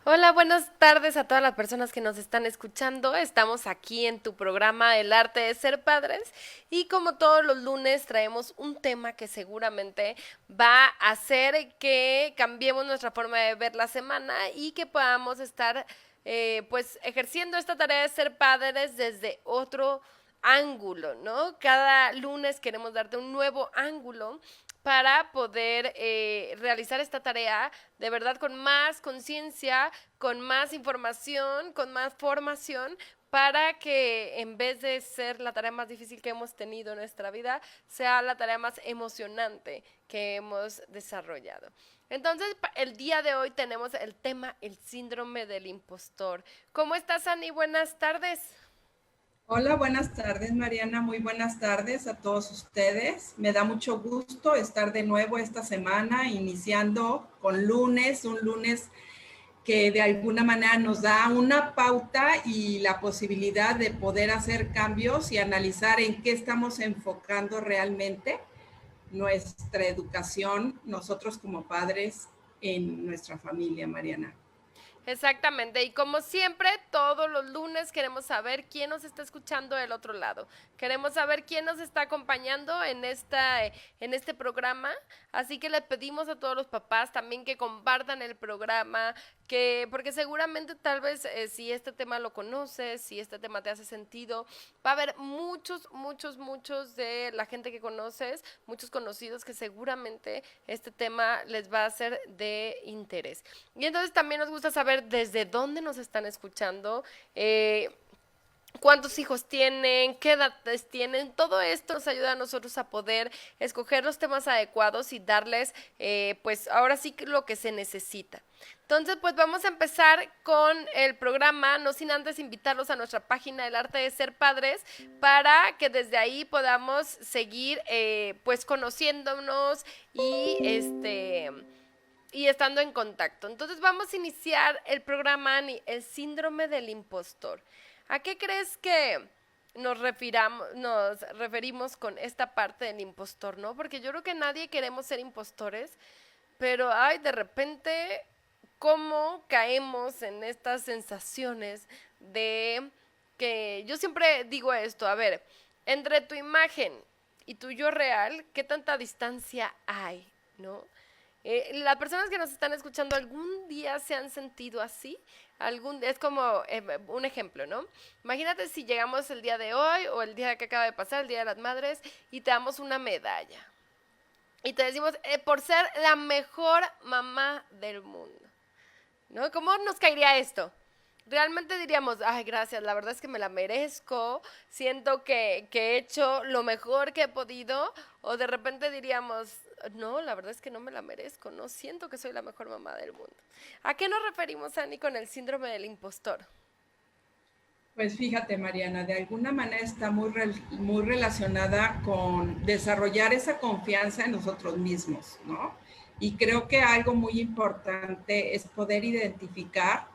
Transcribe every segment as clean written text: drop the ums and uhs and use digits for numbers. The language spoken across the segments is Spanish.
Hola, buenas tardes a todas las personas que nos están escuchando. Estamos aquí en tu programa El arte de ser padres y como todos los lunes traemos un tema que seguramente va a hacer que cambiemos nuestra forma de ver la semana y que podamos estar pues ejerciendo esta tarea de ser padres desde otro ángulo, ¿no? Cada lunes queremos darte un nuevo ángulo para poder realizar esta tarea de verdad con más conciencia, con más información, con más formación, para que en vez de ser la tarea más difícil que hemos tenido en nuestra vida, sea la tarea más emocionante que hemos desarrollado. Entonces, el día de hoy tenemos el tema, el síndrome del impostor. ¿Cómo estás, Ani? Buenas tardes. Hola, buenas tardes, Mariana. Muy buenas tardes a todos ustedes. Me da mucho gusto estar de nuevo esta semana, iniciando con lunes, un lunes que de alguna manera nos da una pauta y la posibilidad de poder hacer cambios y analizar en qué estamos enfocando realmente nuestra educación, nosotros como padres en nuestra familia, Mariana. Exactamente, y como siempre, todos los lunes queremos saber quién nos está escuchando del otro lado. Queremos saber quién nos está acompañando en este programa. Así que le pedimos a todos los papás también que compartan el programa, porque seguramente tal vez si este tema lo conoces, si este tema te hace sentido, va a haber muchos de la gente que conoces, muchos conocidos que seguramente este tema les va a ser de interés. Y entonces también nos gusta saber desde dónde nos están escuchando, cuántos hijos tienen, qué edades tienen. Todo esto nos ayuda a nosotros a poder escoger los temas adecuados y darles, pues ahora sí que lo que se necesita. Entonces, pues vamos a empezar con el programa, no sin antes invitarlos a nuestra página El Arte de Ser Padres, para que desde ahí podamos seguir, pues conociéndonos y estando en contacto. Entonces vamos a iniciar el programa El síndrome del impostor. ¿A qué crees que nos referimos con esta parte del impostor, no? Porque yo creo que nadie queremos ser impostores, pero ay, de repente, ¿cómo caemos en estas sensaciones de que yo siempre digo esto, a ver, entre tu imagen y tu yo real, ¿qué tanta distancia hay, no? Las personas que nos están escuchando algún día se han sentido así. Es como un ejemplo, ¿no? Imagínate si llegamos el día de hoy o el día que acaba de pasar, el Día de las Madres, y te damos una medalla. Y te decimos, por ser la mejor mamá del mundo. ¿No? ¿Cómo nos caería esto? Realmente diríamos, ay, gracias, la verdad es que me la merezco, siento que he hecho lo mejor que he podido, o de repente diríamos, no, la verdad es que no me la merezco, no siento que soy la mejor mamá del mundo. ¿A qué nos referimos, Ani, con el síndrome del impostor? Pues fíjate, Mariana, de alguna manera está muy relacionada con desarrollar esa confianza en nosotros mismos, ¿no? Y creo que algo muy importante es poder identificar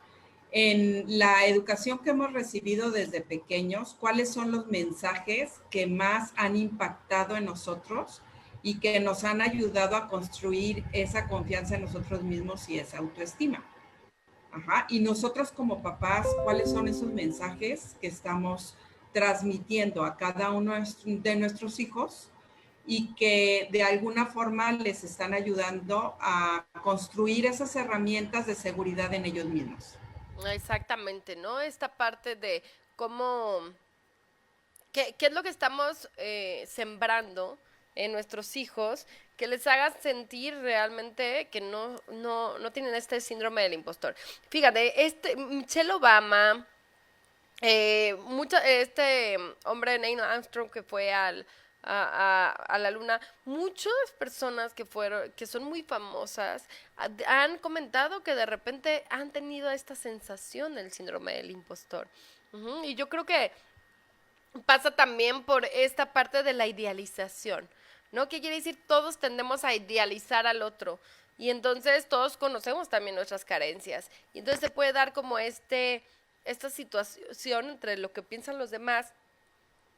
en la educación que hemos recibido desde pequeños, cuáles son los mensajes que más han impactado en nosotros y que nos han ayudado a construir esa confianza en nosotros mismos y esa autoestima. Ajá. Y nosotros como papás, ¿cuáles son esos mensajes que estamos transmitiendo a cada uno de nuestros hijos y que de alguna forma les están ayudando a construir esas herramientas de seguridad en ellos mismos? Exactamente, ¿no? Esta parte de cómo qué es lo que estamos sembrando en nuestros hijos que les haga sentir realmente que no tienen este síndrome del impostor. Fíjate, Michelle Obama, este hombre Neil Armstrong que fue a la luna, muchas personas que son muy famosas, han comentado que de repente han tenido esta sensación del síndrome del impostor. Y yo creo que pasa también por esta parte de la idealización, ¿no? ¿Qué quiere decir? Todos tendemos a idealizar al otro y entonces todos conocemos también nuestras carencias y entonces se puede dar como esta situación entre lo que piensan los demás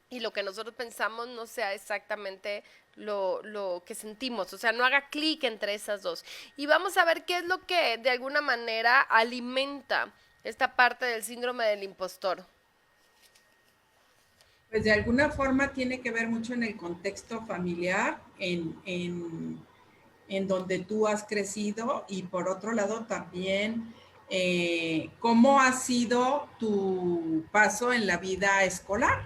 y lo que nosotros pensamos no sea exactamente lo que sentimos, o sea, no haga clic entre esas dos. Y vamos a ver qué es lo que de alguna manera alimenta esta parte del síndrome del impostor. Pues de alguna forma tiene que ver mucho en el contexto familiar, en donde tú has crecido y por otro lado también cómo ha sido tu paso en la vida escolar,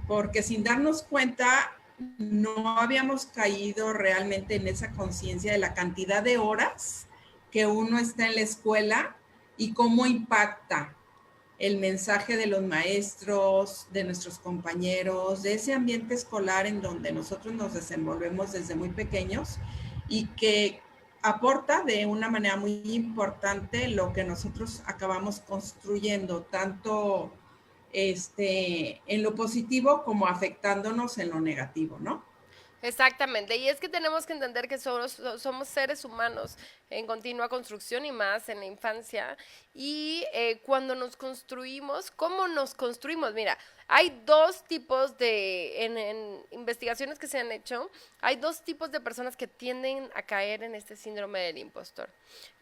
porque sin darnos cuenta no habíamos caído realmente en esa conciencia de la cantidad de horas que uno está en la escuela y cómo impacta el mensaje de los maestros, de nuestros compañeros, de ese ambiente escolar en donde nosotros nos desenvolvemos desde muy pequeños y que aporta de una manera muy importante lo que nosotros acabamos construyendo, tanto en lo positivo como afectándonos en lo negativo, ¿no? Exactamente, y es que tenemos que entender que somos seres humanos en continua construcción y más en la infancia. Y cuando nos construimos, ¿cómo nos construimos? Mira, hay dos tipos en investigaciones que se han hecho, hay dos tipos de personas que tienden a caer en este síndrome del impostor.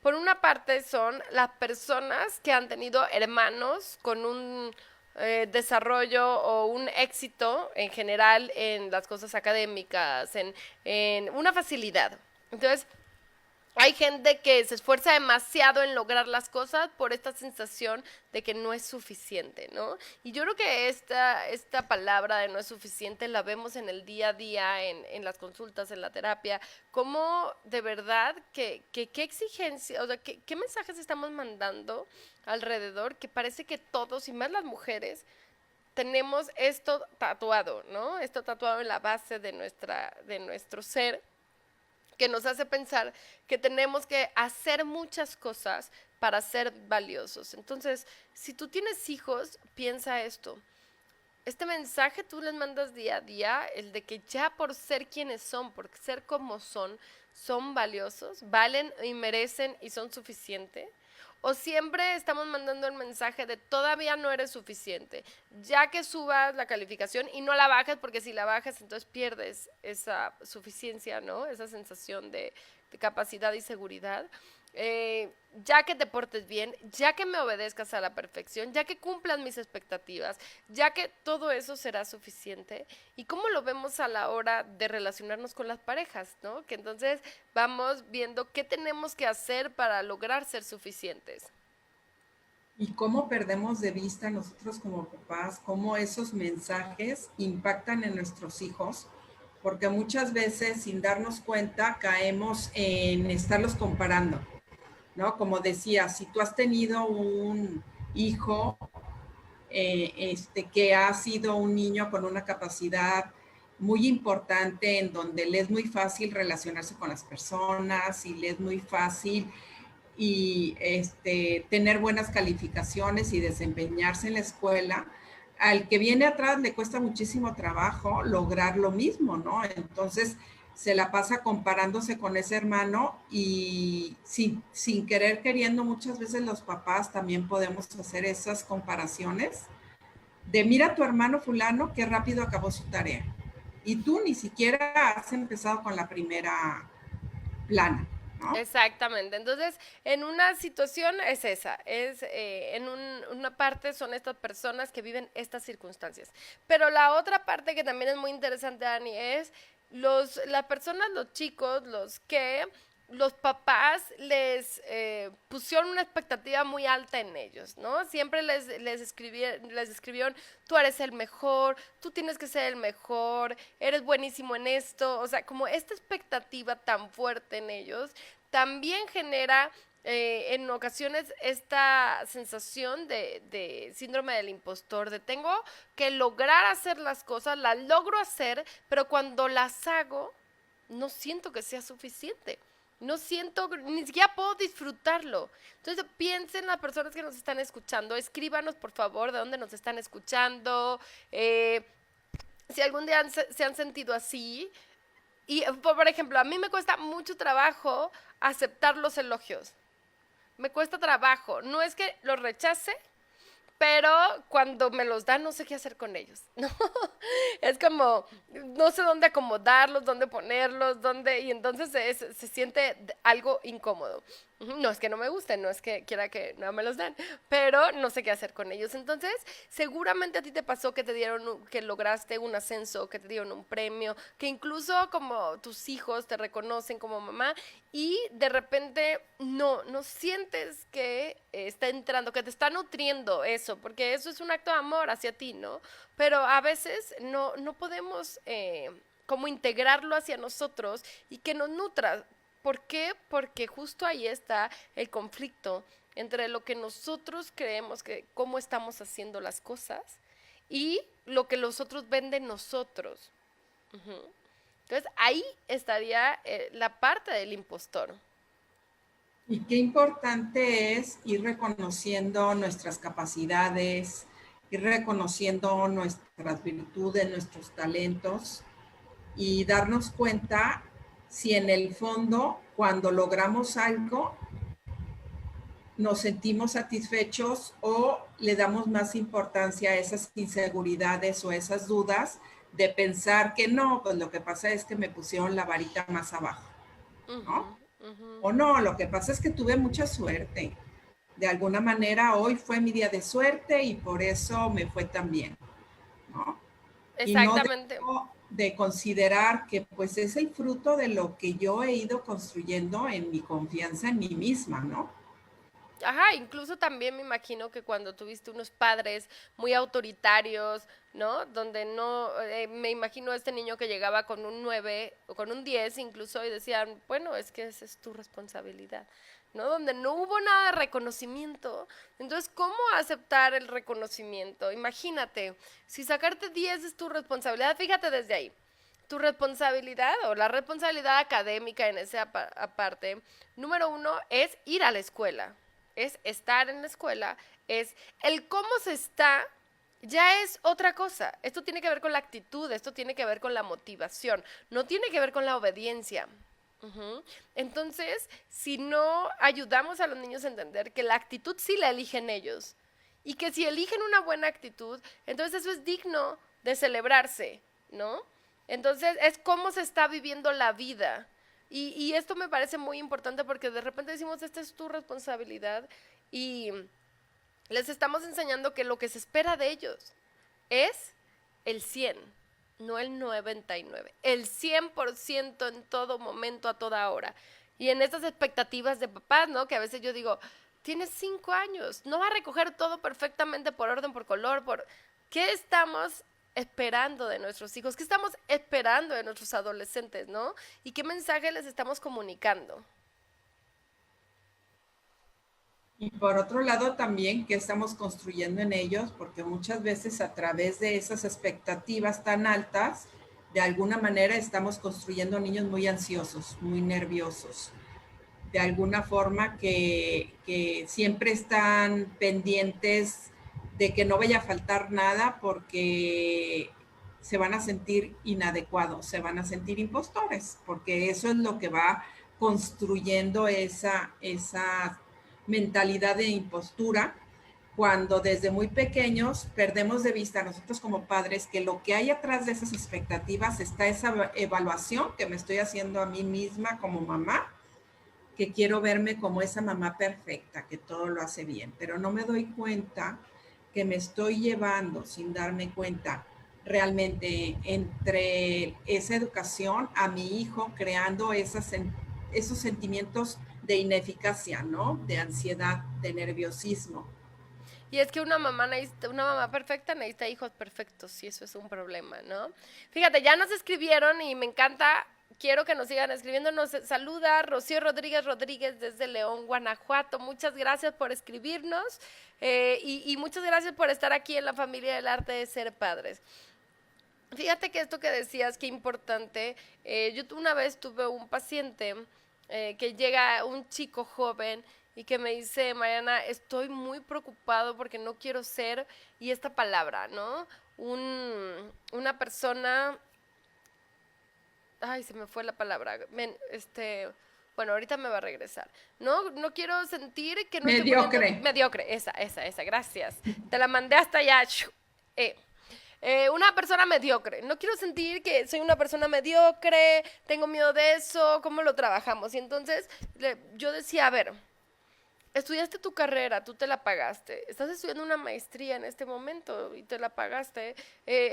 Por una parte son las personas que han tenido hermanos con un desarrollo o un éxito en general en las cosas académicas, en una facilidad. Entonces, hay gente que se esfuerza demasiado en lograr las cosas por esta sensación de que no es suficiente, ¿no? Y yo creo que esta palabra de no es suficiente la vemos en el día a día, en las consultas, en la terapia, como de verdad qué exigencia, o sea, qué mensajes estamos mandando alrededor que parece que todos, y más las mujeres, tenemos esto tatuado, ¿no? Esto tatuado en la base de nuestro ser, que nos hace pensar que tenemos que hacer muchas cosas para ser valiosos. Entonces, si tú tienes hijos, piensa esto. Este mensaje tú les mandas día a día, el de que ya por ser quienes son, por ser como son valiosos, valen y merecen y son suficientes. O siempre estamos mandando el mensaje de todavía no eres suficiente, ya que subas la calificación y no la bajes, porque si la bajas entonces pierdes esa suficiencia, ¿no? Esa sensación de capacidad y seguridad. Ya que te portes bien, ya que me obedezcas a la perfección, ya que cumplas mis expectativas, ya que todo eso será suficiente. ¿Y cómo lo vemos a la hora de relacionarnos con las parejas, ¿no? Que entonces vamos viendo qué tenemos que hacer para lograr ser suficientes. Y cómo perdemos de vista nosotros como papás, cómo esos mensajes impactan en nuestros hijos, porque muchas veces sin darnos cuenta caemos en estarlos comparando, ¿no? Como decía, si tú has tenido un hijo que ha sido un niño con una capacidad muy importante en donde le es muy fácil relacionarse con las personas y le es muy fácil y tener buenas calificaciones y desempeñarse en la escuela, al que viene atrás le cuesta muchísimo trabajo lograr lo mismo, ¿no? Entonces se la pasa comparándose con ese hermano y sin querer queriendo muchas veces los papás también podemos hacer esas comparaciones de mira a tu hermano fulano qué rápido acabó su tarea y tú ni siquiera has empezado con la primera plana, ¿no? Exactamente. Entonces, en una situación es esa, una parte son estas personas que viven estas circunstancias. Pero la otra parte que también es muy interesante, Dani, es las personas, los chicos, los que los papás pusieron una expectativa muy alta en ellos, ¿no? Siempre les escribieron, tú eres el mejor, tú tienes que ser el mejor, eres buenísimo en esto, o sea, como esta expectativa tan fuerte en ellos también genera en ocasiones esta sensación de síndrome del impostor, de tengo que lograr hacer las cosas, las logro hacer, pero cuando las hago, no siento que sea suficiente. No siento, ni siquiera puedo disfrutarlo. Entonces piensen las personas que nos están escuchando, escríbanos por favor de dónde nos están escuchando, si algún día se han sentido así, y, por ejemplo, a mí me cuesta mucho trabajo aceptar los elogios. Me cuesta trabajo. No es que los rechace, pero cuando me los dan no sé qué hacer con ellos, ¿no? Es como, no sé dónde acomodarlos, dónde ponerlos, y entonces se siente algo incómodo. No es que no me gusten, no es que quiera que no me los den, pero no sé qué hacer con ellos. Entonces, seguramente a ti te pasó que te dieron, que lograste un ascenso, que te dieron un premio, que incluso como tus hijos te reconocen como mamá y de repente no sientes que está entrando, que te está nutriendo eso, porque eso es un acto de amor hacia ti, ¿no? Pero a veces no podemos como integrarlo hacia nosotros y que nos nutra. ¿Por qué? Porque justo ahí está el conflicto entre lo que nosotros creemos que cómo estamos haciendo las cosas y lo que los otros ven de nosotros. Ujú. Entonces ahí estaría la parte del impostor. Y qué importante es ir reconociendo nuestras capacidades, ir reconociendo nuestras virtudes, nuestros talentos y darnos cuenta si en el fondo, cuando logramos algo, nos sentimos satisfechos o le damos más importancia a esas inseguridades o esas dudas de pensar que no, pues lo que pasa es que me pusieron la varita más abajo, Ujú, ¿no? ujú. O no, lo que pasa es que tuve mucha suerte. De alguna manera hoy fue mi día de suerte y por eso me fue tan bien, ¿no? Y no Exactamente. dejo de considerar que pues es el fruto de lo que yo he ido construyendo en mi confianza en mí misma, ¿no? Ajá, incluso también me imagino que cuando tuviste unos padres muy autoritarios, ¿no? Donde no, me imagino este niño que llegaba con un 9 o con un 10 incluso y decían, bueno, es que esa es tu responsabilidad, ¿no? Donde no hubo nada de reconocimiento. Entonces, ¿cómo aceptar el reconocimiento? Imagínate, si sacarte 10 es tu responsabilidad, fíjate desde ahí. Tu responsabilidad o la responsabilidad académica en esa aparte, número uno, es ir a la escuela, es estar en la escuela, es el cómo se está, ya es otra cosa. Esto tiene que ver con la actitud, esto tiene que ver con la motivación, no tiene que ver con la obediencia. Ujú. Entonces, si no ayudamos a los niños a entender que la actitud sí la eligen ellos y que si eligen una buena actitud, entonces eso es digno de celebrarse, ¿no? Entonces, es cómo se está viviendo la vida. Y esto me parece muy importante porque de repente decimos, esta es tu responsabilidad y les estamos enseñando que lo que se espera de ellos es el 100, no el 99, el 100% en todo momento, a toda hora. Y en estas expectativas de papás, ¿no? Que a veces yo digo, tienes 5 años, no va a recoger todo perfectamente por orden, por color, por... ¿Qué estamos esperando de nuestros hijos? ¿Qué estamos esperando de nuestros adolescentes, ¿no? ¿Y qué mensaje les estamos comunicando? Y por otro lado también, ¿qué estamos construyendo en ellos? Porque muchas veces a través de esas expectativas tan altas, de alguna manera estamos construyendo niños muy ansiosos, muy nerviosos, de alguna forma que siempre están pendientes de que no vaya a faltar nada porque se van a sentir inadecuados, se van a sentir impostores, porque eso es lo que va construyendo esa mentalidad de impostura cuando desde muy pequeños perdemos de vista nosotros como padres que lo que hay atrás de esas expectativas está esa evaluación que me estoy haciendo a mí misma como mamá, que quiero verme como esa mamá perfecta, que todo lo hace bien, pero no me doy cuenta que me estoy llevando sin darme cuenta realmente entre esa educación a mi hijo, creando esos sentimientos de ineficacia, ¿no? De ansiedad, de nerviosismo. Y es que una mamá perfecta necesita hijos perfectos, y eso es un problema, ¿no? Fíjate, ya nos escribieron y me encanta, quiero que nos sigan escribiendo. Nos saluda Rocío Rodríguez Rodríguez desde León, Guanajuato. Muchas gracias por escribirnos y muchas gracias por estar aquí en la familia del arte de ser padres. Fíjate que esto que decías, qué importante. Yo una vez tuve un paciente que llega, un chico joven, y que me dice, Mariana, estoy muy preocupado porque no quiero ser, y esta palabra, ¿no? Una persona, ay, se me fue la palabra, bueno, ahorita me va a regresar. No quiero sentir que no Mediocre. estoy poniendo... Mediocre, esa, gracias. Te la mandé hasta allá. Una persona mediocre. No quiero sentir que soy una persona mediocre, tengo miedo de eso, ¿cómo lo trabajamos? Y entonces yo decía, a ver, estudiaste tu carrera, tú te la pagaste, estás estudiando una maestría en este momento y te la pagaste,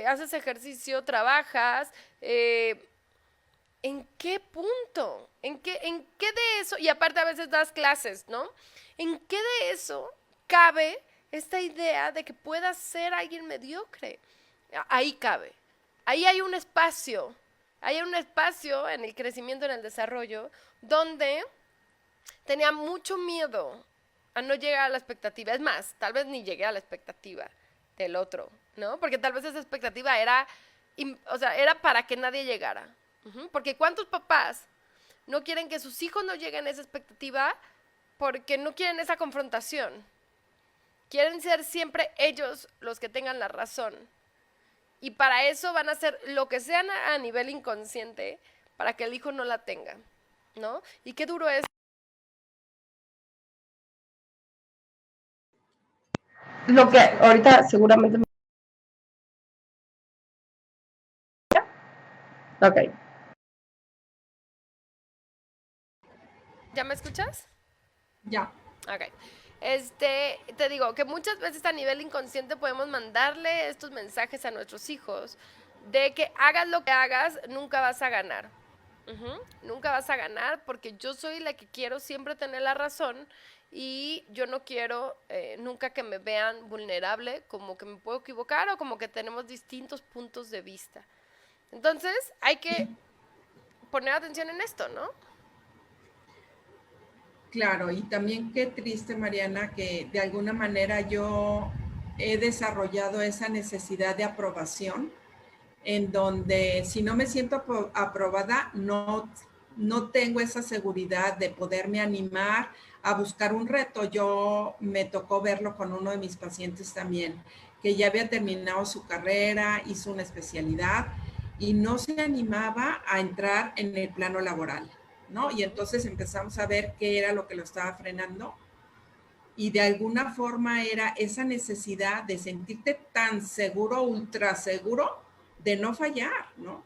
haces ejercicio, trabajas, ¿en qué punto? ¿En qué de eso? Y aparte a veces das clases, ¿no? ¿En qué de eso cabe esta idea de que puedas ser alguien mediocre? Ahí cabe. Ahí hay un espacio en el crecimiento, en el desarrollo, donde tenía mucho miedo a no llegar a la expectativa. Es más, tal vez ni llegué a la expectativa del otro, ¿no? Porque tal vez esa expectativa era, o sea, era para que nadie llegara. Porque ¿cuántos papás no quieren que sus hijos no lleguen a esa expectativa porque no quieren esa confrontación? Quieren ser siempre ellos los que tengan la razón. Y para eso van a hacer lo que sean a nivel inconsciente para que el hijo no la tenga, ¿no? Y qué duro es. Lo que ahorita seguramente... Ok. ¿Ya me escuchas? Ya. Ok. Te digo que muchas veces a nivel inconsciente podemos mandarle estos mensajes a nuestros hijos de que hagas lo que hagas, nunca vas a ganar. Nunca vas a ganar porque yo soy la que quiero siempre tener la razón y yo no quiero nunca que me vean vulnerable, como que me puedo equivocar o como que tenemos distintos puntos de vista. Entonces hay que poner atención en esto, ¿no? Claro, y también qué triste, Mariana, que de alguna manera yo he desarrollado esa necesidad de aprobación, en donde si no me siento aprobada, no tengo esa seguridad de poderme animar a buscar un reto. Yo me tocó verlo con uno de mis pacientes también, que ya había terminado su carrera, hizo una especialidad y no se animaba a entrar en el plano laboral, ¿no? Y entonces empezamos a ver qué era lo que lo estaba frenando. Y de alguna forma era esa necesidad de sentirte tan seguro, ultra seguro, de no fallar, ¿no?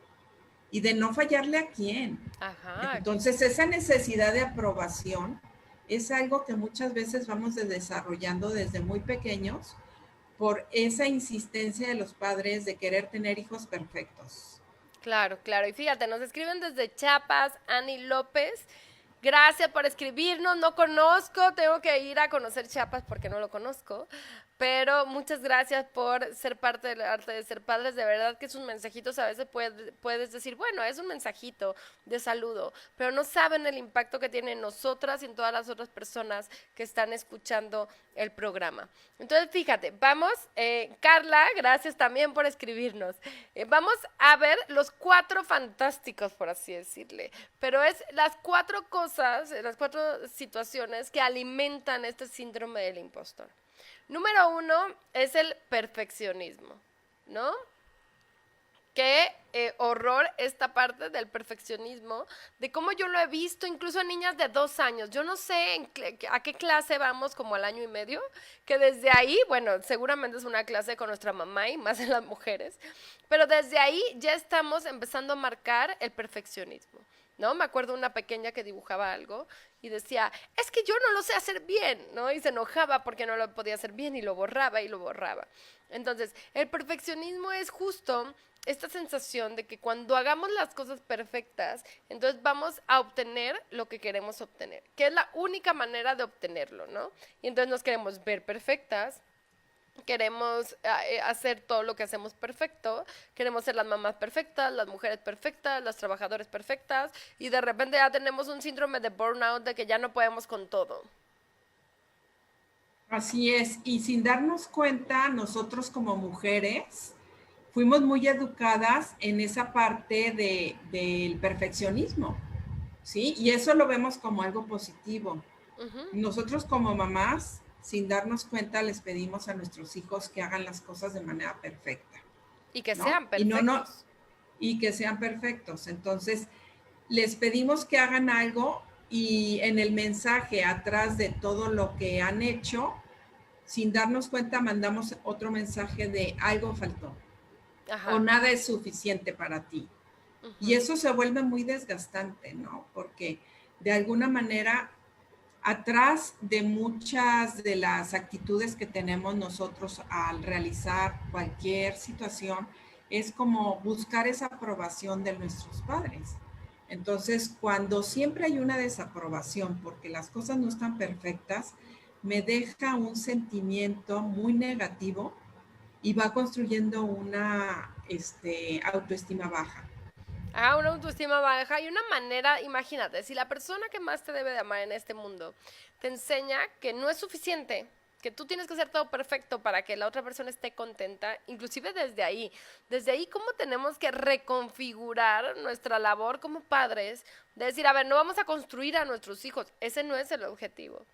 Y de no fallarle a quién. Ajá. Entonces, esa necesidad de aprobación es algo que muchas veces vamos desarrollando desde muy pequeños por esa insistencia de los padres de querer tener hijos perfectos. Claro, claro. Y fíjate, nos escriben desde Chiapas, Ani López. Gracias por escribirnos. No conozco, tengo que ir a conocer Chiapas porque no lo conozco. Pero muchas gracias por ser parte del arte de ser padres. De verdad que sus mensajitos a veces puedes decir, bueno, es un mensajito de saludo, pero no saben el impacto que tiene en nosotras y en todas las otras personas que están escuchando el programa. Entonces, fíjate, vamos, Carla, gracias también por escribirnos. Vamos a ver los 4 fantásticos, por así decirle, pero es las 4 cosas, las 4 situaciones que alimentan este síndrome del impostor. Número 1 es el perfeccionismo, ¿no? Qué horror esta parte del perfeccionismo, de cómo yo lo he visto incluso en niñas de 2 años. Yo no sé a qué clase vamos como al año y medio, que desde ahí, bueno, seguramente es una clase con nuestra mamá y más en las mujeres, pero desde ahí ya estamos empezando a marcar el perfeccionismo, ¿no? Me acuerdo una pequeña que dibujaba algo y decía, es que yo no lo sé hacer bien, ¿no? Y se enojaba porque no lo podía hacer bien y lo borraba y lo borraba. Entonces, el perfeccionismo es justo esta sensación de que cuando hagamos las cosas perfectas, entonces vamos a obtener lo que queremos obtener, que es la única manera de obtenerlo, ¿no? Y entonces nos queremos ver perfectas, queremos hacer todo lo que hacemos perfecto, queremos ser las mamás perfectas, las mujeres perfectas, las trabajadoras perfectas, y de repente ya tenemos un síndrome de burnout de que ya no podemos con todo. Así es, y sin darnos cuenta, nosotros como mujeres fuimos muy educadas en esa parte del perfeccionismo, ¿sí? Y eso lo vemos como algo positivo. Nosotros como mamás, sin darnos cuenta, les pedimos a nuestros hijos que hagan las cosas de manera perfecta. Y que sean perfectos. Y que sean perfectos. Entonces, les pedimos que hagan algo y en el mensaje atrás de todo lo que han hecho, sin darnos cuenta, mandamos otro mensaje de algo faltó. Ajá. O nada es suficiente para ti. Y eso se vuelve muy desgastante, ¿no? Porque de alguna manera, atrás de muchas de las actitudes que tenemos nosotros al realizar cualquier situación, es como buscar esa aprobación de nuestros padres. Entonces, cuando siempre hay una desaprobación porque las cosas no están perfectas, me deja un sentimiento muy negativo y va construyendo una autoestima baja. Una autoestima baja y una manera, imagínate, si la persona que más te debe de amar en este mundo te enseña que no es suficiente, que tú tienes que hacer todo perfecto para que la otra persona esté contenta, inclusive desde ahí cómo tenemos que reconfigurar nuestra labor como padres, de decir, a ver, no vamos a construir a nuestros hijos, ese no es el objetivo.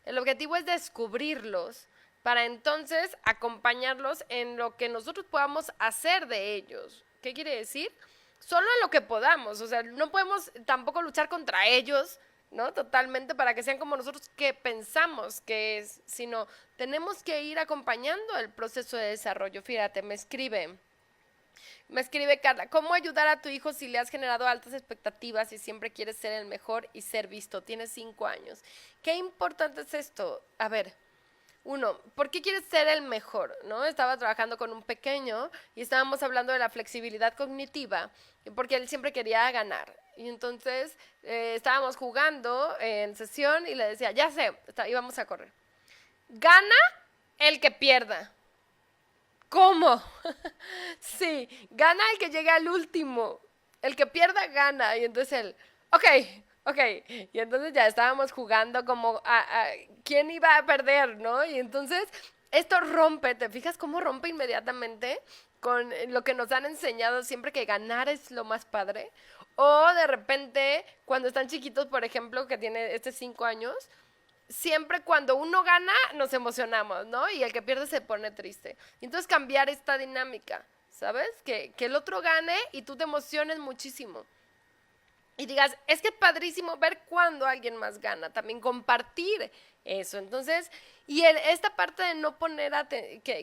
El objetivo es descubrirlos para entonces acompañarlos en lo que nosotros podamos hacer de ellos. ¿Qué quiere decir? Solo en lo que podamos, o sea, no podemos tampoco luchar contra ellos, ¿no? Totalmente para que sean como nosotros que pensamos que es, sino tenemos que ir acompañando el proceso de desarrollo. Fíjate, me escribe Carla, ¿cómo ayudar a tu hijo si le has generado altas expectativas y siempre quieres ser el mejor y ser visto? Tienes 5 años. ¿Qué importante es esto? A ver, uno, ¿por qué quieres ser el mejor? ¿No? Estaba trabajando con un pequeño y estábamos hablando de la flexibilidad cognitiva, porque él siempre quería ganar. Y entonces estábamos jugando en sesión y le decía, ya sé, íbamos a correr. Gana el que pierda. ¿Cómo? Sí, gana el que llegue al último. El que pierda, gana. Y entonces él, ok. Y entonces ya estábamos jugando como a quién iba a perder, ¿no? Y entonces esto rompe, ¿te fijas cómo rompe inmediatamente con lo que nos han enseñado siempre que ganar es lo más padre? O de repente, cuando están chiquitos, por ejemplo, que tiene 5 años, siempre cuando uno gana nos emocionamos, ¿no? Y el que pierde se pone triste. Y entonces cambiar esta dinámica, ¿sabes? Que el otro gane y tú te emociones muchísimo. Y digas, es que es padrísimo ver cuando alguien más gana, también compartir eso. Entonces, y esta parte de no poner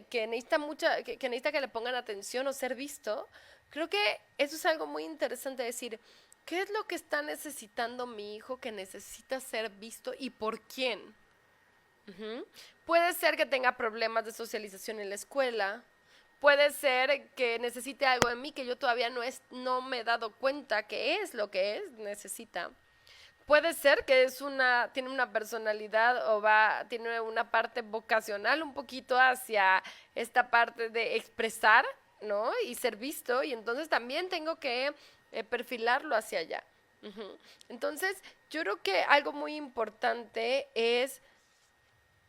que necesita que le pongan atención o ser visto, creo que eso es algo muy interesante decir, ¿qué es lo que está necesitando mi hijo que necesita ser visto y por quién? Puede ser que tenga problemas de socialización en la escuela. Puede ser que necesite algo de mí que yo todavía no me he dado cuenta que es lo que necesita. Puede ser que tiene una personalidad o tiene una parte vocacional un poquito hacia esta parte de expresar, ¿no? Y ser visto, y entonces también tengo que perfilarlo hacia allá. Entonces, yo creo que algo muy importante es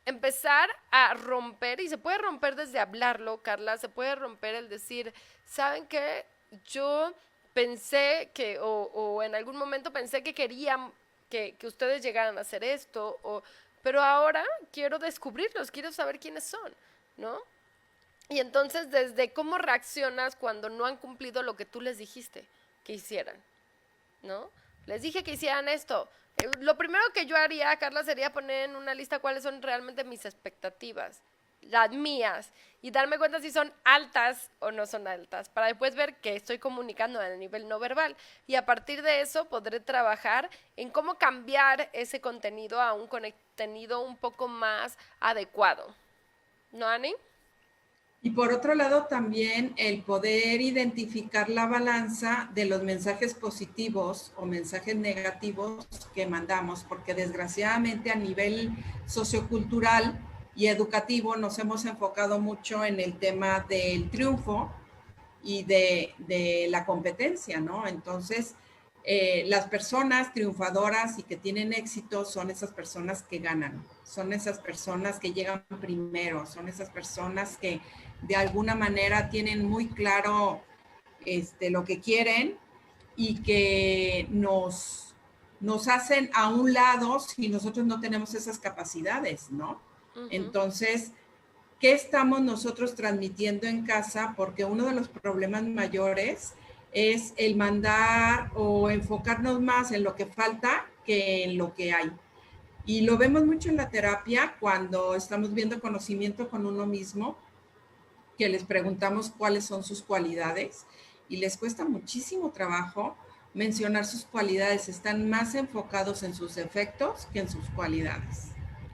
empezar a romper, y se puede romper desde hablarlo, Carla, se puede romper el decir, ¿saben qué? Yo pensé que, o en algún momento pensé que querían que ustedes llegaran a hacer esto, pero ahora quiero descubrirlos, quiero saber quiénes son, ¿no? Y entonces, desde cómo reaccionas cuando no han cumplido lo que tú les dijiste que hicieran, ¿no? Les dije que hicieran esto. Lo primero que yo haría, Carla, sería poner en una lista cuáles son realmente mis expectativas, las mías, y darme cuenta si son altas o no son altas, para después ver que estoy comunicando a nivel no verbal. Y a partir de eso podré trabajar en cómo cambiar ese contenido a un contenido un poco más adecuado. ¿No, Ani? Y por otro lado, también el poder identificar la balanza de los mensajes positivos o mensajes negativos que mandamos, porque desgraciadamente a nivel sociocultural y educativo nos hemos enfocado mucho en el tema del triunfo y de la competencia, ¿no? Entonces, las personas triunfadoras y que tienen éxito son esas personas que ganan, son esas personas que llegan primero, son esas personas que de alguna manera tienen muy claro lo que quieren y que nos hacen a un lado si nosotros no tenemos esas capacidades, ¿no? Entonces, ¿qué estamos nosotros transmitiendo en casa? Porque uno de los problemas mayores es el mandar o enfocarnos más en lo que falta que en lo que hay. Y lo vemos mucho en la terapia cuando estamos viendo conocimiento con uno mismo, que les preguntamos cuáles son sus cualidades y les cuesta muchísimo trabajo mencionar sus cualidades. Están más enfocados en sus defectos que en sus cualidades.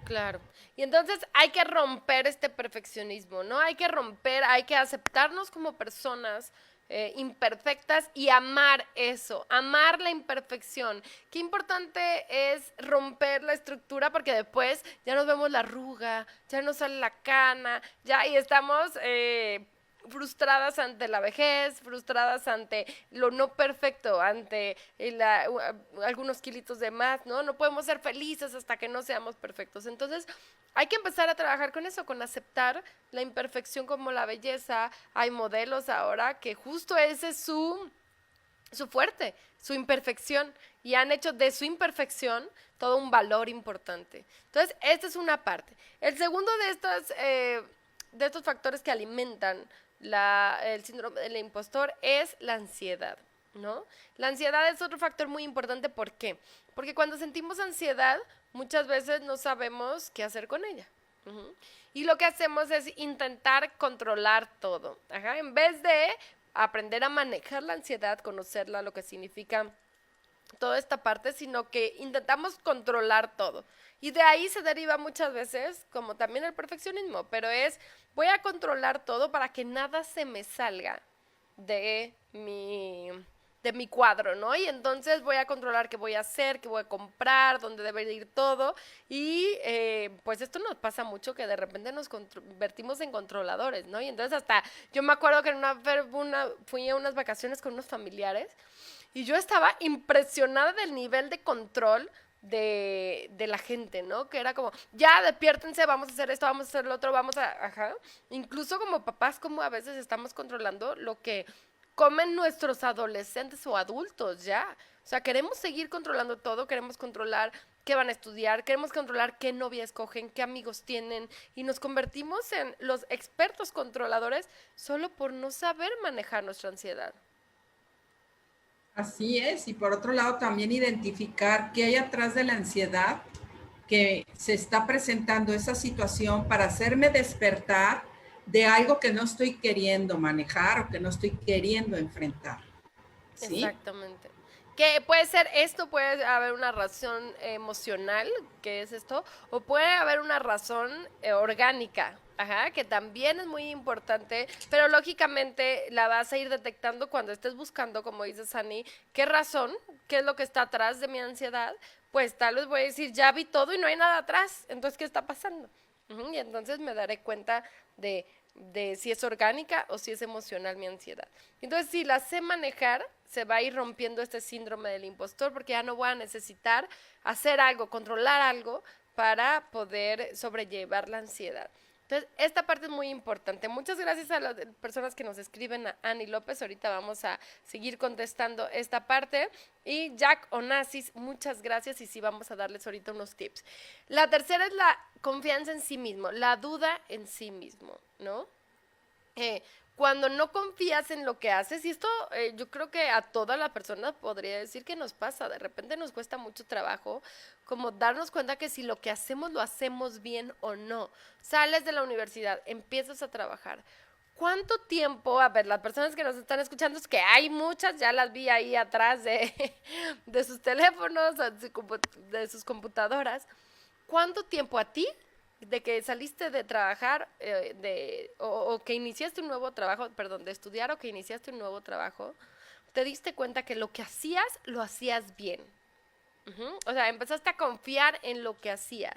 Claro. Y entonces hay que romper este perfeccionismo, ¿no? Hay que romper, hay que aceptarnos como personas imperfectas y amar eso, amar la imperfección. Qué importante es romper la estructura porque después ya nos vemos la arruga, ya nos sale la cana, ya y estamos frustradas ante la vejez, frustradas ante lo no perfecto, ante algunos kilitos de más, ¿no? No podemos ser felices hasta que no seamos perfectos. Entonces, hay que empezar a trabajar con eso, con aceptar la imperfección como la belleza. Hay modelos ahora que justo ese es su fuerte, su imperfección, y han hecho de su imperfección todo un valor importante. Entonces, esta es una parte. El segundo de estos factores que alimentan el síndrome del impostor es la ansiedad, ¿no? La ansiedad es otro factor muy importante. ¿Por qué? Porque cuando sentimos ansiedad, muchas veces no sabemos qué hacer con ella. Y lo que hacemos es intentar controlar todo. Ajá. En vez de aprender a manejar la ansiedad, conocerla, lo que significa toda esta parte, sino que intentamos controlar todo. Y de ahí se deriva muchas veces, como también el perfeccionismo, pero voy a controlar todo para que nada se me salga de mi cuadro, ¿no? Y entonces voy a controlar qué voy a hacer, qué voy a comprar, dónde debe ir todo. Y pues esto nos pasa mucho que de repente nos convertimos en controladores, ¿no? Y entonces hasta, yo me acuerdo que fui a unas vacaciones con unos familiares y yo estaba impresionada del nivel de control de la gente, ¿no? Que era como, ya despiértense, vamos a hacer esto, vamos a hacer lo otro, ajá. Incluso como papás, como a veces estamos controlando lo que comen nuestros adolescentes o adultos, ya. O sea, queremos seguir controlando todo, queremos controlar qué van a estudiar, queremos controlar qué novia escogen, qué amigos tienen, y nos convertimos en los expertos controladores solo por no saber manejar nuestra ansiedad. Así es, y por otro lado también identificar qué hay atrás de la ansiedad que se está presentando esa situación para hacerme despertar de algo que no estoy queriendo manejar o que no estoy queriendo enfrentar. ¿Sí? Exactamente. Que puede ser esto, puede haber una razón emocional, que es esto, o puede haber una razón orgánica, ajá, que también es muy importante, pero lógicamente la vas a ir detectando cuando estés buscando, como dice Sani, qué razón, qué es lo que está atrás de mi ansiedad. Pues tal vez voy a decir, ya vi todo y no hay nada atrás, entonces, ¿qué está pasando? Y entonces me daré cuenta de si es orgánica o si es emocional mi ansiedad. Entonces, si la sé manejar, se va a ir rompiendo este síndrome del impostor porque ya no voy a necesitar hacer algo, controlar algo para poder sobrellevar la ansiedad. Entonces, esta parte es muy importante. Muchas gracias a las personas que nos escriben, a Ani López. Ahorita vamos a seguir contestando esta parte. Y Jack Onassis, muchas gracias. Y sí, vamos a darles ahorita unos tips. La tercera es la confianza en sí mismo, la duda en sí mismo, ¿no? Cuando no confías en lo que haces, y esto yo creo que a todas las personas podría decir que nos pasa, de repente nos cuesta mucho trabajo como darnos cuenta que si lo que hacemos lo hacemos bien o no. Sales de la universidad, empiezas a trabajar. ¿Cuánto tiempo? A ver, las personas que nos están escuchando, es que hay muchas, ya las vi ahí atrás de sus teléfonos, de sus computadoras. ¿Cuánto tiempo a ti de que saliste de trabajar o que iniciaste un nuevo trabajo, perdón, de estudiar o que iniciaste un nuevo trabajo, te diste cuenta que lo que hacías, lo hacías bien? O sea, empezaste a confiar en lo que hacías.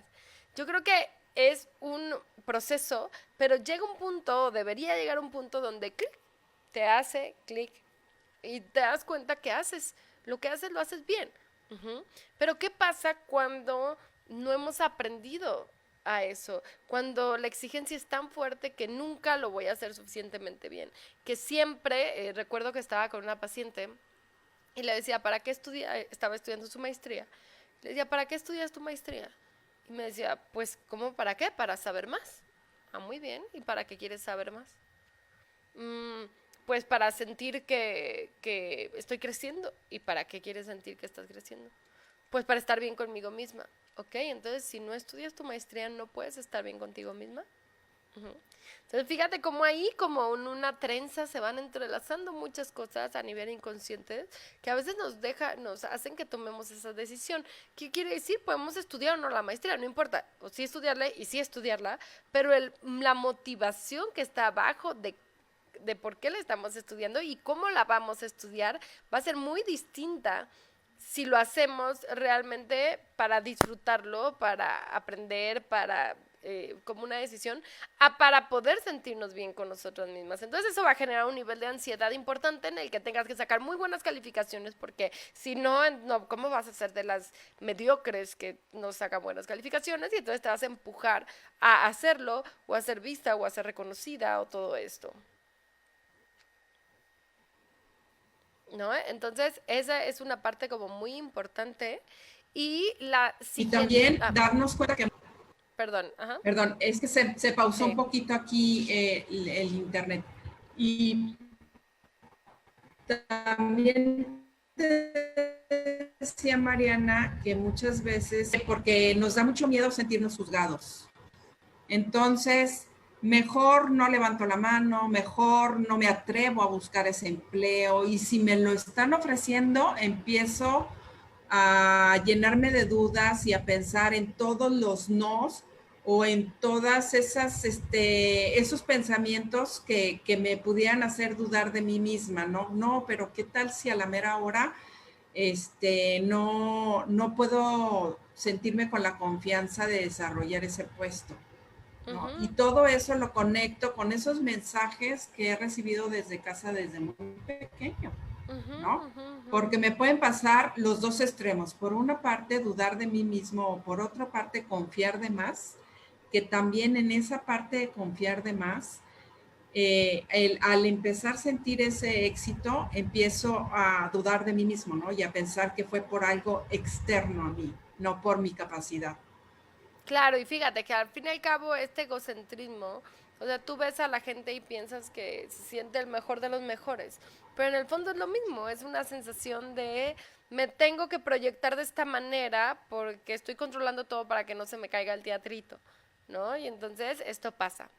Yo creo que es un proceso, pero llega un punto, debería llegar un punto donde clic, te hace clic y te das cuenta que lo que haces lo haces bien. Pero ¿qué pasa cuando no hemos aprendido a eso? Cuando la exigencia es tan fuerte que nunca lo voy a hacer suficientemente bien. Que siempre, recuerdo que estaba con una paciente y le decía, ¿para qué estudia? Estaba estudiando su maestría. Le decía, ¿para qué estudias tu maestría? Y me decía, pues, ¿cómo para qué? Para saber más. Ah, muy bien. ¿Y para qué quieres saber más? Pues para sentir que estoy creciendo. ¿Y para qué quieres sentir que estás creciendo? Pues para estar bien conmigo misma, ¿ok? Entonces, si no estudias tu maestría, no puedes estar bien contigo misma. Ujú. Entonces, fíjate cómo ahí, como en una trenza, se van entrelazando muchas cosas a nivel inconsciente que a veces nos hacen que tomemos esa decisión. ¿Qué quiere decir? Podemos estudiar o no la maestría, no importa, o sí estudiarla y sí estudiarla, pero la motivación que está abajo de por qué la estamos estudiando y cómo la vamos a estudiar va a ser muy distinta si lo hacemos realmente para disfrutarlo, para aprender, para como una decisión, para poder sentirnos bien con nosotras mismas. Entonces eso va a generar un nivel de ansiedad importante en el que tengas que sacar muy buenas calificaciones, porque si no, no, ¿cómo vas a ser de las mediocres que no sacan buenas calificaciones? Y entonces te vas a empujar a hacerlo, o a ser vista, o a ser reconocida, o todo esto. ¿No? Entonces, esa es una parte como muy importante. Y la Y siguiente, también darnos cuenta que, perdón, ajá, perdón, es que se pausó un sí, poquito aquí el internet. Y también te decía Mariana que muchas veces, porque nos da mucho miedo sentirnos juzgados. Entonces, mejor no levanto la mano, mejor no me atrevo a buscar ese empleo y si me lo están ofreciendo, empiezo a llenarme de dudas y a pensar en todos los nos o en todas esas, esos pensamientos que me pudieran hacer dudar de mí misma, ¿no? No, pero ¿qué tal si a la mera hora no puedo sentirme con la confianza de desarrollar ese puesto? ¿No? Y ujú, todo eso lo conecto con esos mensajes que he recibido desde casa desde muy pequeño, ujú, ¿no? ujú, ujú. Porque me pueden pasar los dos extremos. Por una parte, dudar de mí mismo o por otra parte, confiar de más, que también en esa parte de confiar de más, al empezar a sentir ese éxito, empiezo a dudar de mí mismo, ¿no? Y a pensar que fue por algo externo a mí, no por mi capacidad. Claro, y fíjate que al fin y al cabo este egocentrismo, o sea, tú ves a la gente y piensas que se siente el mejor de los mejores, pero en el fondo es lo mismo, es una sensación de me tengo que proyectar de esta manera porque estoy controlando todo para que no se me caiga el teatrito, ¿no? Y entonces esto pasa.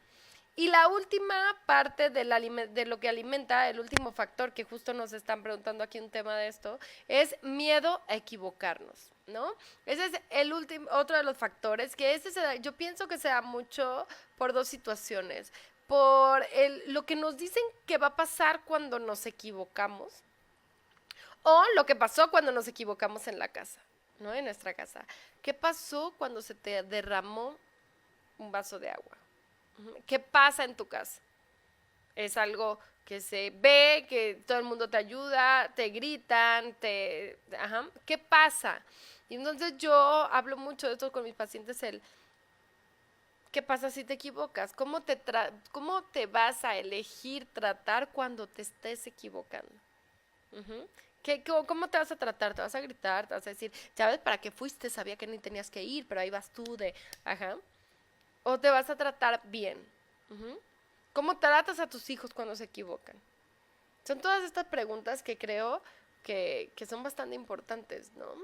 Y la última parte de lo que alimenta, el último factor que justo nos están preguntando aquí un tema de esto, es miedo a equivocarnos, ¿no? Ese es el último, otro de los factores, que yo pienso que se da mucho por dos situaciones. Por lo que nos dicen que va a pasar cuando nos equivocamos, o lo que pasó cuando nos equivocamos en la casa, ¿no? En nuestra casa. ¿Qué pasó cuando se te derramó un vaso de agua? ¿Qué pasa en tu casa? Es algo que se ve, que todo el mundo te ayuda, te gritan, Ajá. ¿Qué pasa? Y entonces yo hablo mucho de esto con mis pacientes, ¿qué pasa si te equivocas? ¿Cómo te vas a elegir tratar cuando te estés equivocando? Ujú. ¿Cómo te vas a tratar? ¿Te vas a gritar? ¿Te vas a decir, sabes para qué fuiste? Sabía que ni tenías que ir, pero ahí vas tú ajá. ¿O te vas a tratar bien? Ujú. ¿Cómo tratas a tus hijos cuando se equivocan? Son todas estas preguntas que creo que son bastante importantes, ¿no?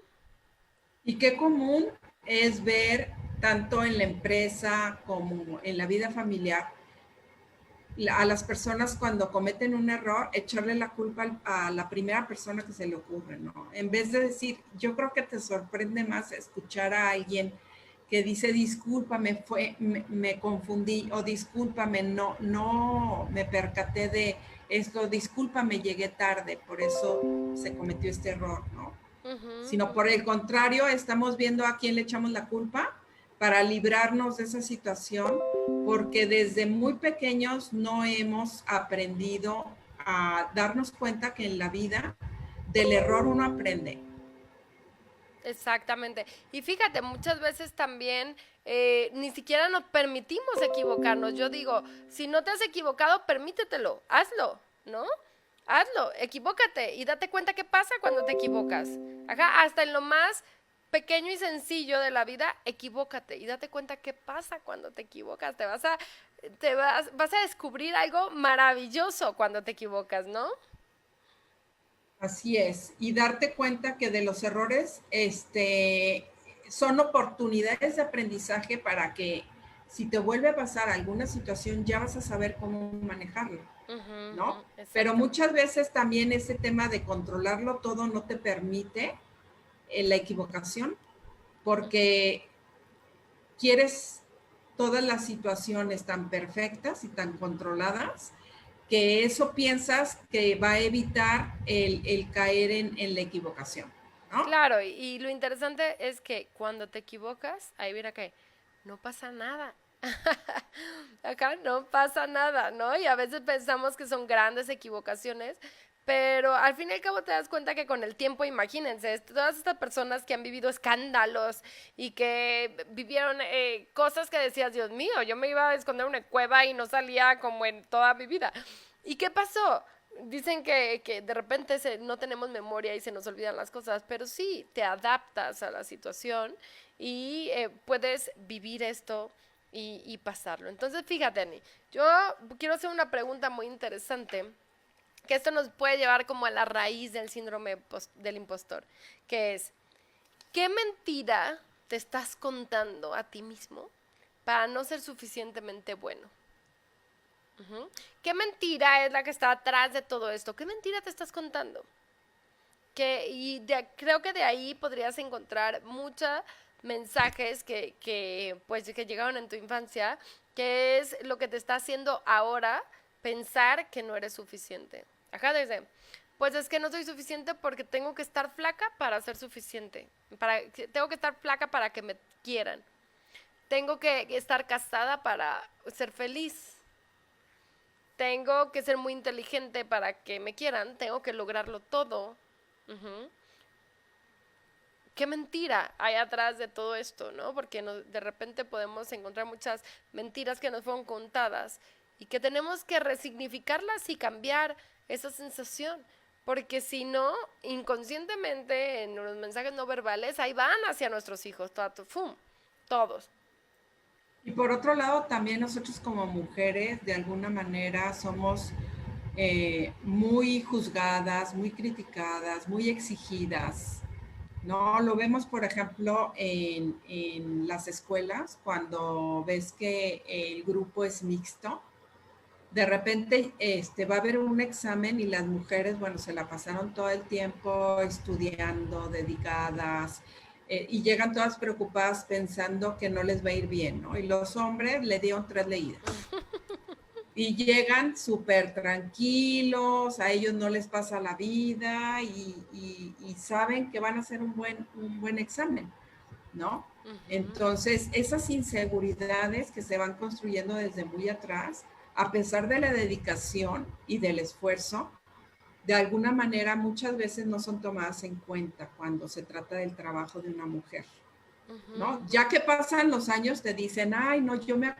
Y qué común es ver tanto en la empresa como en la vida familiar a las personas cuando cometen un error, echarle la culpa a la primera persona que se le ocurre, ¿no? En vez de decir, yo creo que te sorprende más escuchar a alguien que dice, discúlpame, me confundí, o discúlpame, no me percaté de esto, discúlpame, llegué tarde, por eso se cometió este error, ¿no? Ujú, Sino por ujú. el contrario, estamos viendo a quién le echamos la culpa para librarnos de esa situación, porque desde muy pequeños no hemos aprendido a darnos cuenta que en la vida del error uno aprende. Exactamente. Y fíjate, muchas veces también ni siquiera nos permitimos equivocarnos. Yo digo, si no te has equivocado, permítetelo, hazlo, ¿no? Hazlo, equivócate y date cuenta qué pasa cuando te equivocas. Ajá, hasta en lo más pequeño y sencillo de la vida, equivócate y date cuenta qué pasa cuando te equivocas. Vas a descubrir algo maravilloso cuando te equivocas, ¿no? Así es, y darte cuenta que de los errores son oportunidades de aprendizaje para que si te vuelve a pasar alguna situación ya vas a saber cómo manejarlo, ¿no? Pero muchas veces también ese tema de controlarlo todo no te permite la equivocación porque quieres todas las situaciones tan perfectas y tan controladas que eso piensas que va a evitar el caer en la equivocación, ¿no? Claro, y lo interesante es que cuando te equivocas, ahí mira que no pasa nada. Acá no pasa nada, ¿no? Y a veces pensamos que son grandes equivocaciones, pero al fin y al cabo te das cuenta que con el tiempo, imagínense, todas estas personas que han vivido escándalos y que vivieron cosas que decías, Dios mío, yo me iba a esconder en una cueva y no salía como en toda mi vida. ¿Y qué pasó? Dicen que de repente no tenemos memoria y se nos olvidan las cosas, pero sí, te adaptas a la situación y puedes vivir esto y pasarlo. Entonces, fíjate, Ani, yo quiero hacer una pregunta muy interesante, que esto nos puede llevar como a la raíz del síndrome del impostor, que es, ¿qué mentira te estás contando a ti mismo para no ser suficientemente bueno? ¿Qué mentira es la que está atrás de todo esto? ¿Qué mentira te estás contando? Creo que de ahí podrías encontrar muchos mensajes que llegaron en tu infancia, que es lo que te está haciendo ahora pensar que no eres suficiente. Acá dice, pues es que no soy suficiente porque tengo que estar flaca para ser suficiente. Tengo que estar flaca para que me quieran. Tengo que estar casada para ser feliz. Tengo que ser muy inteligente para que me quieran. Tengo que lograrlo todo. Uh-huh. Qué mentira hay atrás de todo esto, ¿no? Porque de repente podemos encontrar muchas mentiras que nos fueron contadas y que tenemos que resignificarlas y cambiar esa sensación. Porque si no, inconscientemente en los mensajes no verbales, ahí van hacia nuestros hijos, todos. Y por otro lado, también nosotros como mujeres, de alguna manera, somos muy juzgadas, muy criticadas, muy exigidas, ¿no? Lo vemos, por ejemplo, en las escuelas, cuando ves que el grupo es mixto, de repente va a haber un examen y las mujeres, bueno, se la pasaron todo el tiempo estudiando, dedicadas, y llegan todas preocupadas pensando que no les va a ir bien, ¿no? Y los hombres le dieron 3 leídas. Y llegan súper tranquilos, a ellos no les pasa la vida y saben que van a hacer un buen examen, ¿no? Uh-huh. Entonces, esas inseguridades que se van construyendo desde muy atrás, a pesar de la dedicación y del esfuerzo, de alguna manera muchas veces no son tomadas en cuenta cuando se trata del trabajo de una mujer, ¿no? Ya que pasan los años te dicen, ay, no, yo me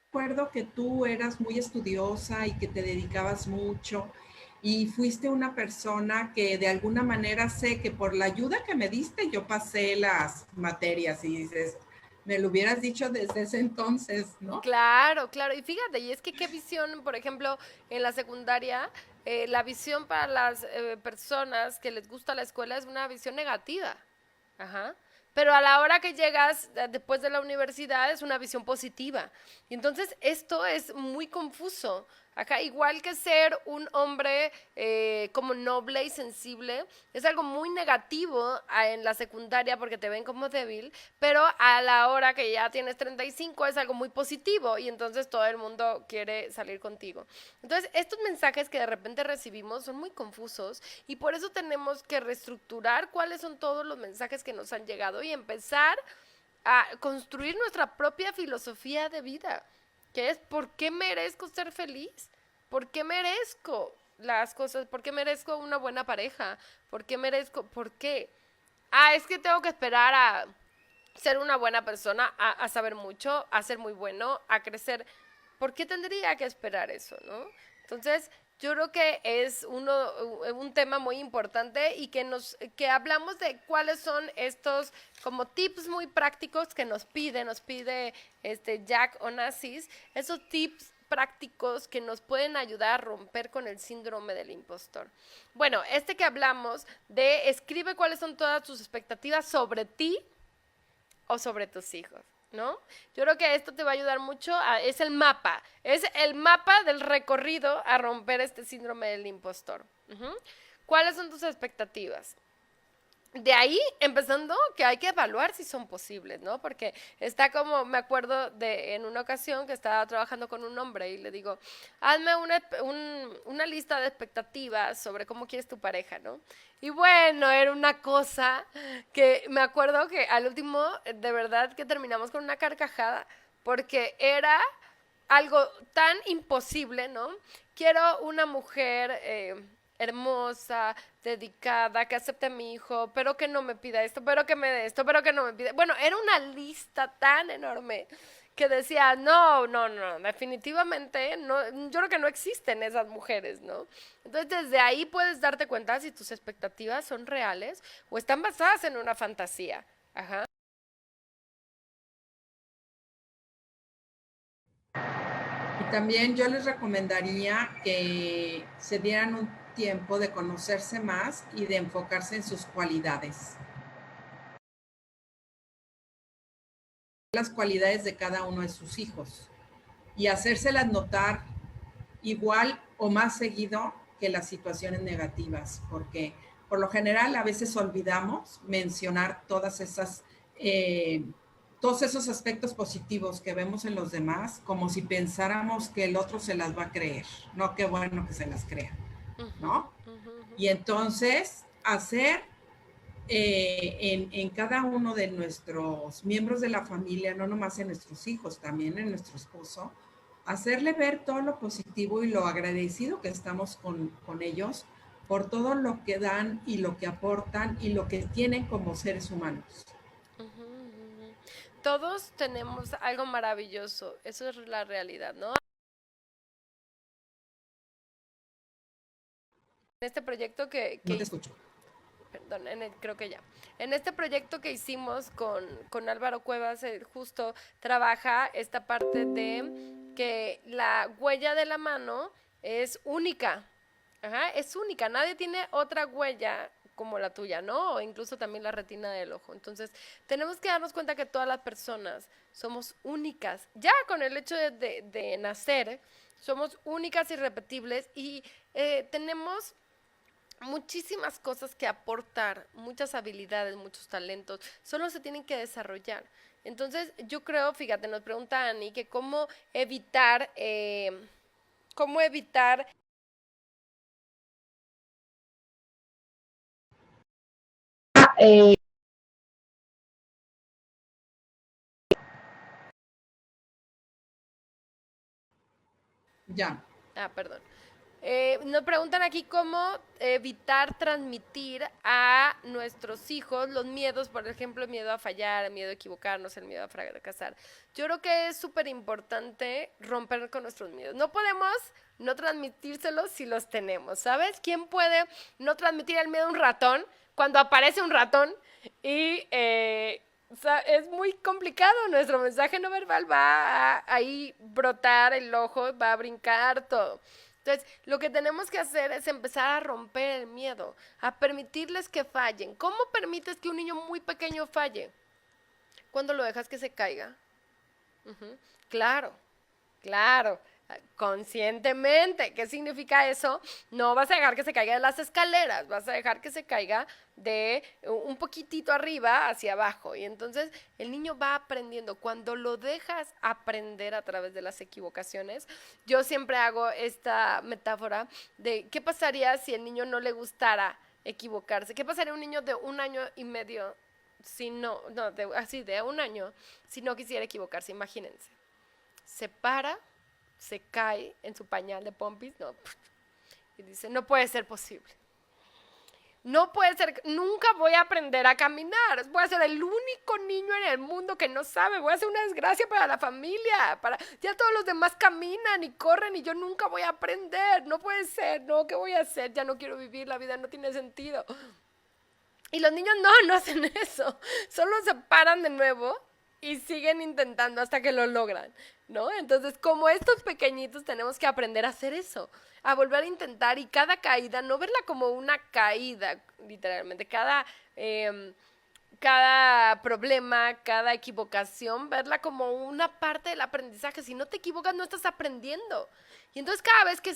acuerdo que tú eras muy estudiosa y que te dedicabas mucho y fuiste una persona que de alguna manera sé que por la ayuda que me diste yo pasé las materias y dices, me lo hubieras dicho desde ese entonces, ¿no? Claro, claro. Y fíjate, y es que qué visión, por ejemplo, en la secundaria, la visión para las personas que les gusta la escuela es una visión negativa. Ajá. Pero a la hora que llegas después de la universidad es una visión positiva. Y entonces esto es muy confuso. Acá, igual que ser un hombre como noble y sensible, es algo muy negativo en la secundaria porque te ven como débil, pero a la hora que ya tienes 35 es algo muy positivo y entonces todo el mundo quiere salir contigo. Entonces, estos mensajes que de repente recibimos son muy confusos y por eso tenemos que reestructurar cuáles son todos los mensajes que nos han llegado y empezar a construir nuestra propia filosofía de vida. Que es ¿por qué merezco ser feliz? ¿Por qué merezco las cosas? ¿Por qué merezco una buena pareja? ¿Por qué merezco? ¿Por qué? Es que tengo que esperar a ser una buena persona, a saber mucho, a ser muy bueno, a crecer. ¿Por qué tendría que esperar eso, no? Entonces, yo creo que es un tema muy importante y que hablamos de cuáles son estos como tips muy prácticos que nos pide Jack Onassis, esos tips prácticos que nos pueden ayudar a romper con el síndrome del impostor. Bueno, que hablamos de escribe cuáles son todas tus expectativas sobre ti o sobre tus hijos, ¿no? Yo creo que esto te va a ayudar mucho, es el mapa del recorrido a romper este síndrome del impostor. ¿Cuáles son tus expectativas? De ahí, empezando, que hay que evaluar si son posibles, ¿no? Porque está como, me acuerdo en una ocasión que estaba trabajando con un hombre y le digo, hazme una lista de expectativas sobre cómo quieres tu pareja, ¿no? Y bueno, era una cosa que me acuerdo que al último, de verdad, que terminamos con una carcajada, porque era algo tan imposible, ¿no? Quiero una mujer hermosa, dedicada, que acepte a mi hijo, pero que no me pida esto, pero que me dé esto, pero que no me pida. Bueno, era una lista tan enorme que decía, no, definitivamente, no, yo creo que no existen esas mujeres, ¿no? Entonces, desde ahí puedes darte cuenta si tus expectativas son reales o están basadas en una fantasía. Ajá. Y también yo les recomendaría que se dieran un tiempo de conocerse más y de enfocarse en sus cualidades. Las cualidades de cada uno de sus hijos y hacérselas notar igual o más seguido que las situaciones negativas, porque por lo general a veces olvidamos mencionar todos esos aspectos positivos que vemos en los demás, como si pensáramos que el otro se las va a creer. No, qué bueno que se las crea, ¿no? Y entonces hacer en cada uno de nuestros miembros de la familia, no nomás en nuestros hijos, también en nuestro esposo, hacerle ver todo lo positivo y lo agradecido que estamos con ellos por todo lo que dan y lo que aportan y lo que tienen como seres humanos. Todos tenemos algo maravilloso, eso es la realidad, ¿no? En este proyecto No te escucho. Perdón, creo que ya. En este proyecto que hicimos con Álvaro Cuevas, justo trabaja esta parte de que la huella de la mano es única. Ajá, es única. Nadie tiene otra huella como la tuya, ¿no? O incluso también la retina del ojo. Entonces, tenemos que darnos cuenta que todas las personas somos únicas. Ya con el hecho de nacer, somos únicas, irrepetibles y tenemos muchísimas cosas que aportar, muchas habilidades, muchos talentos, solo se tienen que desarrollar. Entonces, yo creo, fíjate, nos pregunta Ani, que cómo evitar Ya. perdón. Nos preguntan aquí cómo evitar transmitir a nuestros hijos los miedos, por ejemplo, el miedo a fallar, el miedo a equivocarnos, el miedo a fracasar. Yo creo que es súper importante romper con nuestros miedos. No podemos no transmitírselos si los tenemos, ¿sabes? ¿Quién puede no transmitir el miedo a un ratón cuando aparece un ratón y o sea, es muy complicado? Nuestro mensaje no verbal va a ahí brotar el ojo, va a brincar todo. Entonces, lo que tenemos que hacer es empezar a romper el miedo, a permitirles que fallen. ¿Cómo permites que un niño muy pequeño falle? Cuando lo dejas que se caiga. Claro, conscientemente. ¿Qué significa eso? No vas a dejar que se caiga de las escaleras, vas a dejar que se caiga de un poquitito arriba hacia abajo. Y entonces el niño va aprendiendo. Cuando lo dejas aprender a través de las equivocaciones, yo siempre hago esta metáfora de qué pasaría si el niño no le gustara equivocarse. ¿Qué pasaría un niño de 1 año y medio de 1 año si no quisiera equivocarse? Imagínense. Se para, se cae en su pañal de pompis, y dice, no puede ser posible. No puede ser, nunca voy a aprender a caminar. Voy a ser el único niño en el mundo que no sabe. Voy a ser una desgracia para la familia. Ya todos los demás caminan y corren y yo nunca voy a aprender. No puede ser, no, ¿qué voy a hacer? Ya no quiero vivir, la vida no tiene sentido. Y los niños no hacen eso. Solo se paran de nuevo y siguen intentando hasta que lo logran. ¿no? Entonces, como estos pequeñitos tenemos que aprender a hacer eso, a volver a intentar y cada caída, no verla como una caída, literalmente, cada problema, cada equivocación, verla como una parte del aprendizaje. Si no te equivocas, no estás aprendiendo. Y entonces cada vez que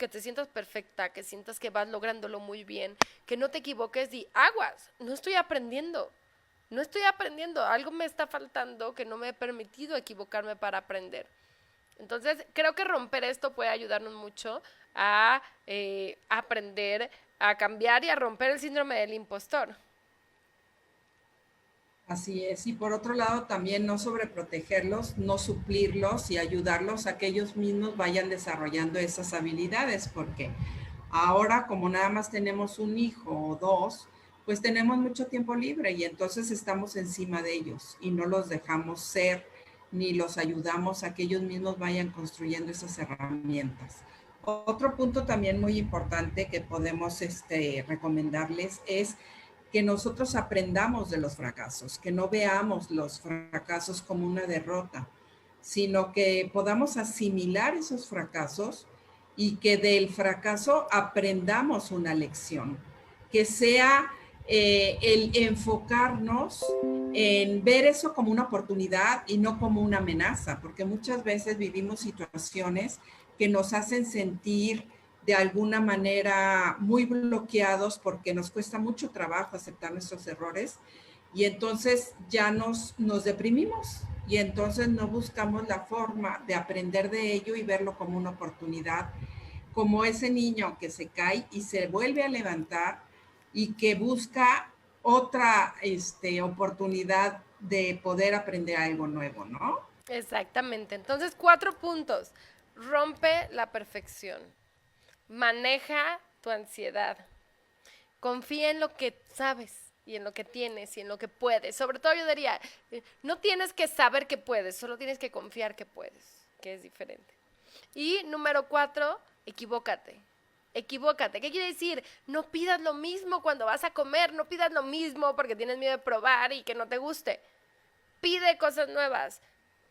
te sientas perfecta, que sientas que vas lográndolo muy bien, que no te equivoques, di aguas, no estoy aprendiendo. No estoy aprendiendo, algo me está faltando que no me he permitido equivocarme para aprender. Entonces, creo que romper esto puede ayudarnos mucho a aprender, a cambiar y a romper el síndrome del impostor. Así es. Y por otro lado, también no sobreprotegerlos, no suplirlos y ayudarlos a que ellos mismos vayan desarrollando esas habilidades, porque ahora como nada más tenemos un hijo o dos, pues tenemos mucho tiempo libre y entonces estamos encima de ellos y no los dejamos ser ni los ayudamos a que ellos mismos vayan construyendo esas herramientas. Otro punto también muy importante que podemos recomendarles es que nosotros aprendamos de los fracasos, que no veamos los fracasos como una derrota, sino que podamos asimilar esos fracasos y que del fracaso aprendamos una lección, que sea el enfocarnos en ver eso como una oportunidad y no como una amenaza, porque muchas veces vivimos situaciones que nos hacen sentir de alguna manera muy bloqueados porque nos cuesta mucho trabajo aceptar nuestros errores y entonces ya nos deprimimos y entonces no buscamos la forma de aprender de ello y verlo como una oportunidad, como ese niño que se cae y se vuelve a levantar y que busca otra oportunidad de poder aprender algo nuevo, ¿no? Exactamente. Entonces, 4 puntos. Rompe la perfección. Maneja tu ansiedad. Confía en lo que sabes y en lo que tienes y en lo que puedes. Sobre todo yo diría, no tienes que saber que puedes, solo tienes que confiar que puedes, que es diferente. Y número 4, equivócate. Equivócate. ¿Qué quiere decir? No pidas lo mismo cuando vas a comer, no pidas lo mismo porque tienes miedo de probar y que no te guste. Pide cosas nuevas,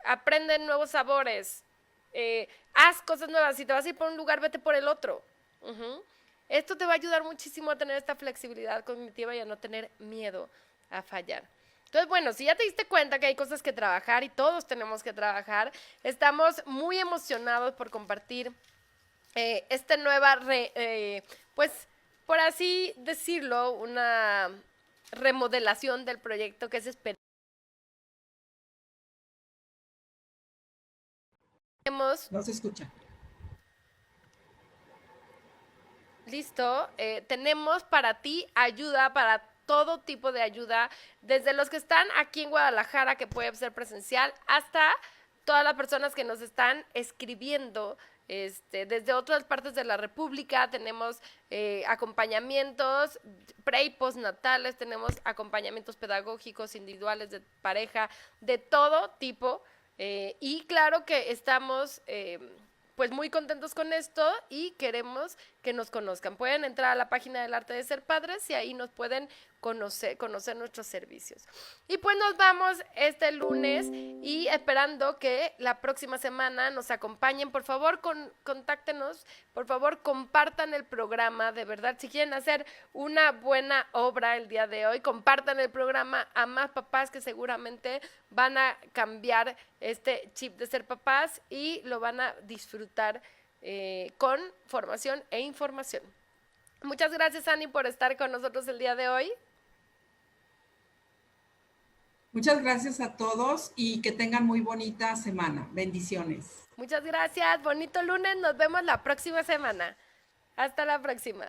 aprende nuevos sabores, haz cosas nuevas. Si te vas a ir por un lugar, vete por el otro. Esto te va a ayudar muchísimo a tener esta flexibilidad cognitiva y a no tener miedo a fallar. Entonces, bueno, si ya te diste cuenta que hay cosas que trabajar y todos tenemos que trabajar, estamos muy emocionados por compartir esta nueva, pues, por así decirlo, una remodelación del proyecto que es esperar. No se escucha. Listo, tenemos para ti ayuda, para todo tipo de ayuda, desde los que están aquí en Guadalajara, que puede ser presencial, hasta todas las personas que nos están escribiendo desde otras partes de la República. Tenemos acompañamientos pre y postnatales, tenemos acompañamientos pedagógicos, individuales, de pareja, de todo tipo. Y claro que estamos pues muy contentos con esto y queremos que nos conozcan. Pueden entrar a la página del Arte de Ser Padres y ahí nos pueden conocer nuestros servicios. Y pues nos vamos este lunes y esperando que la próxima semana nos acompañen. Por favor, contáctenos, por favor, compartan el programa, de verdad. Si quieren hacer una buena obra el día de hoy, compartan el programa a más papás que seguramente van a cambiar este chip de ser papás y lo van a disfrutar con formación e información. Muchas gracias, Ani, por estar con nosotros el día de hoy. Muchas gracias a todos y que tengan muy bonita semana. Bendiciones. Muchas gracias. Bonito lunes. Nos vemos la próxima semana. Hasta la próxima.